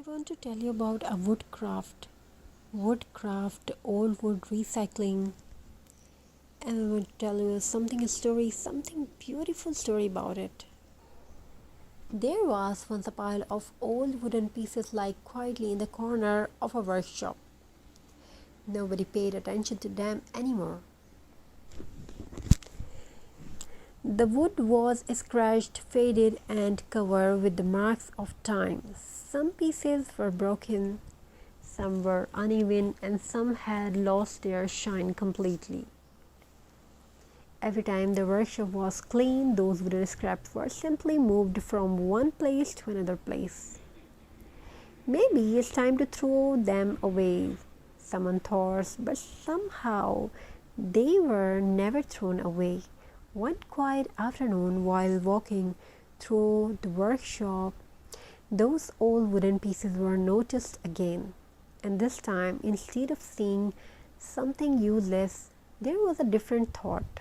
want to tell you about a woodcraft, old wood recycling, and I want to tell you a story, something beautiful story about it. There was once a pile of old wooden pieces lying quietly in the corner of a workshop. Nobody paid attention to them anymore. The wood was scratched, faded, and covered with the marks of time. Some pieces were broken, some were uneven, and some had lost their shine completely. Every time the workshop was cleaned, those wooden scraps were simply moved from one place to another place. Maybe it's time to throw them away, someone thought, but somehow they were never thrown away. One quiet afternoon, while walking through the workshop, those old wooden pieces were noticed again. And this time, instead of seeing something useless, there was a different thought.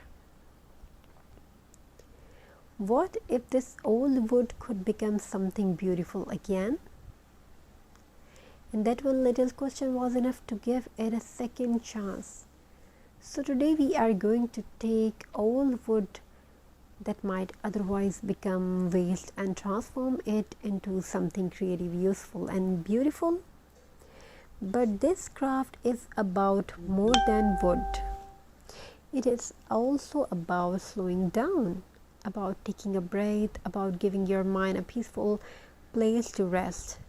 What if this old wood could become something beautiful again? And that one little question was enough to give it a second chance. So today we are going to take old wood that might otherwise become waste and transform it into something creative, useful, and beautiful. But this craft is about more than wood. It is also about slowing down, about taking a breath, about giving your mind a peaceful place to rest,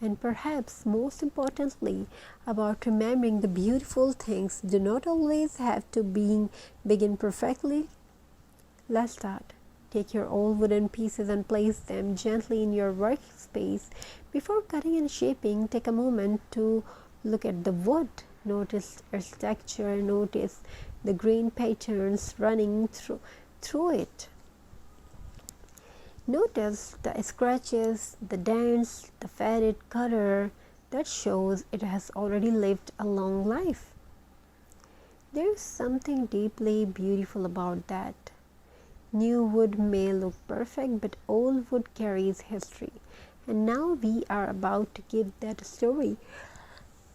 and perhaps most importantly, about remembering the beautiful things do not always have to begin perfectly. Let's start. Take your old wooden pieces and place them gently in your workspace. Before cutting and shaping, take a moment to look at the wood. Notice its texture, notice the grain patterns running through it. Notice the scratches, the dents, the faded color that shows it has already lived a long life. There is something deeply beautiful about that. New wood may look perfect, but old wood carries history. And now we are about to give that story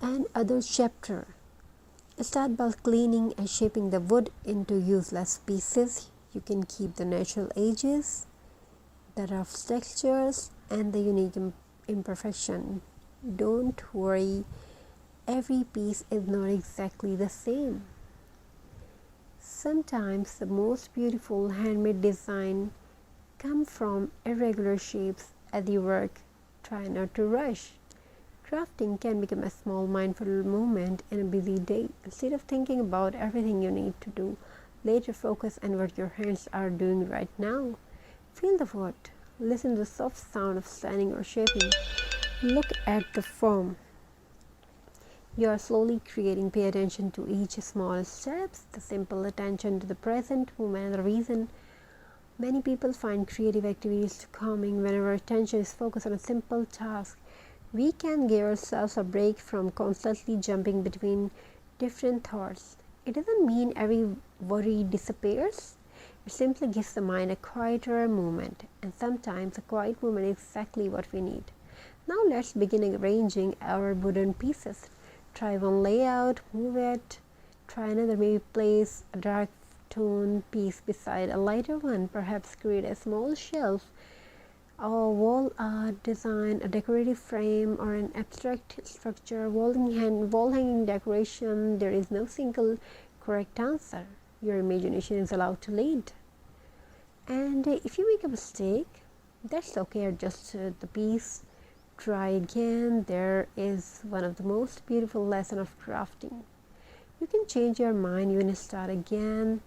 another chapter. Start by cleaning and shaping the wood into useless pieces. You can keep the natural edges, the rough textures, and the unique imperfection. Don't worry, every piece is not exactly the same. Sometimes the most beautiful handmade design come from irregular shapes as you work. Try not to rush. Crafting can become a small mindful moment in a busy day. Instead of thinking about everything you need to do, let your focus on what your hands are doing right now. Feel the wood. Listen to the soft sound of standing or shaping. Look at the form you are slowly creating. Pay attention to each small steps, the simple attention to the present moment. The reason many people find creative activities calming whenever attention is focused on a simple task. We can give ourselves a break from constantly jumping between different thoughts. It doesn't mean every worry disappears. It simply gives the mind a quieter moment, and sometimes a quiet moment is exactly what we need. Now let's begin arranging our wooden pieces. Try one layout, move it, try another, maybe place a dark tone piece beside a lighter one, perhaps create a small shelf, a wall art design, a decorative frame, or an abstract structure, wall hanging decoration. There is no single correct answer. Your imagination is allowed to lead. And if you make a mistake, that's okay. Adjust the piece. Try again. There is one of the most beautiful lessons of crafting. You can change your mind, you can start again.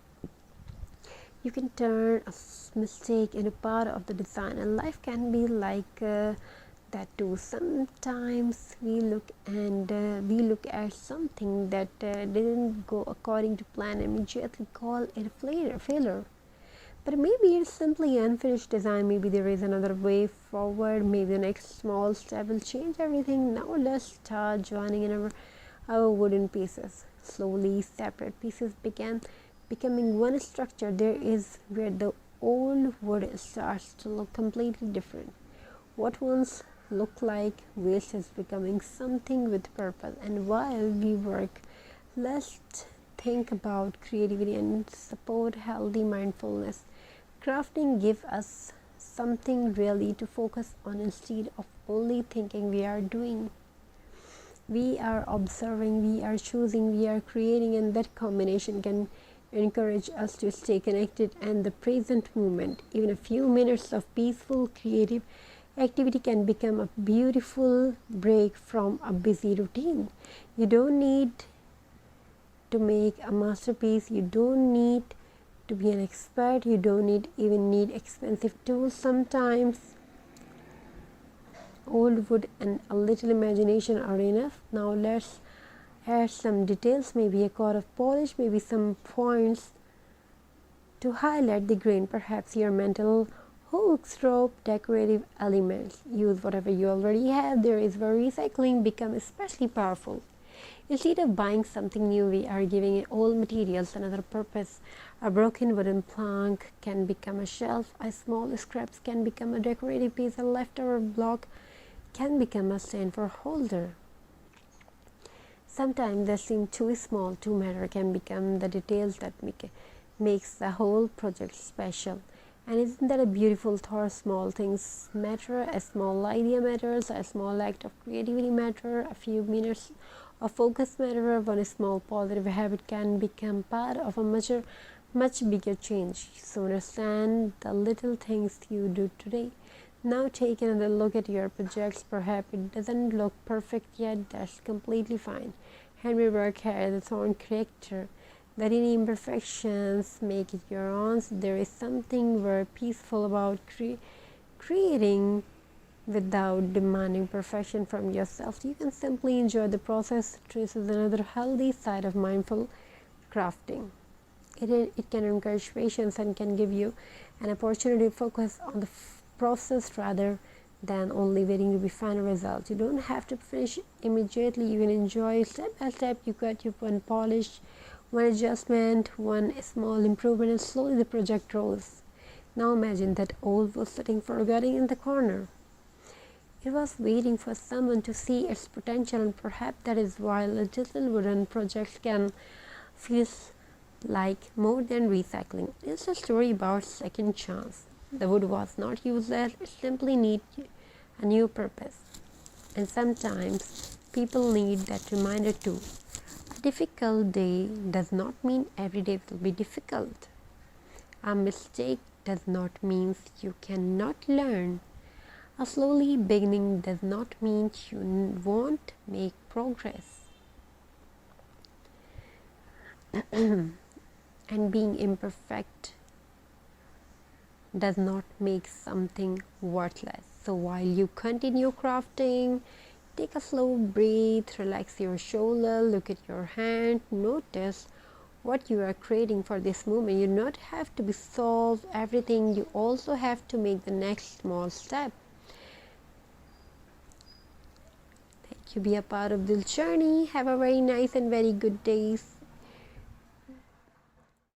You can turn a mistake into part of the design, and life can be like that too. Sometimes we look at something that didn't go according to plan and immediately call it a failure. But maybe it's simply unfinished design. Maybe there is another way forward. Maybe the next small step will change everything. Now let's start joining in our wooden pieces. Slowly, separate pieces began becoming one structure. There is where the old wood starts to look completely different. What once look like. Waste is becoming something with purpose. And while we work, let's think about creativity and support healthy mindfulness. Crafting gives us something really to focus on instead of only thinking we are doing. We are observing, we are choosing, we are creating, and that combination can encourage us to stay connected and the present moment. Even a few minutes of peaceful creative activity can become a beautiful break from a busy routine. You don't need to make a masterpiece, you don't need to be an expert, you don't even need expensive tools. Sometimes old wood and a little imagination are enough. Now let's add some details, maybe a coat of polish, maybe some points to highlight the grain, perhaps your mental hooks, rope, decorative elements. Use whatever you already have. There is where recycling becomes especially powerful. Instead of buying something new, we are giving old materials another purpose. A broken wooden plank can become a shelf, a small scraps can become a decorative piece, a leftover block can become a stand for holder. Sometimes they seem too small to matter can become the details that makes the whole project special. And isn't that a beautiful thought? Small things matter, a small idea matters, a small act of creativity matter, a few minutes of focus matter. One small positive habit can become part of a much bigger change. So understand the little things you do today. Now take another look at your projects. Perhaps it doesn't look perfect yet. That's completely fine. Handmade work has its own character. Let any imperfections make it your own. There is something very peaceful about creating without demanding perfection from yourself. You can simply enjoy the process. This is another healthy side of mindful crafting. It can encourage patience and can give you an opportunity to focus on the process rather than only waiting to be final results. You don't have to finish immediately. You can enjoy step by step. You got your one polish, one adjustment, one small improvement, and slowly the project grows. Now imagine that old was sitting forgotten in the corner. It was waiting for someone to see its potential, and perhaps that is why little wooden projects can feel like more than recycling. It's a story about second chance. The wood was not useless, it simply needed a new purpose. And sometimes people need that reminder too. A difficult day does not mean every day will be difficult. A mistake does not mean you cannot learn. A slowly beginning does not mean you won't make progress. And being imperfect does not make something worthless. So while you continue crafting, take a slow breath, relax your shoulder, look at your hand, notice what you are creating for this moment. You do not have to solve everything, you also have to make the next small step. Thank you. Be a part of this journey. Have a very nice and very good day.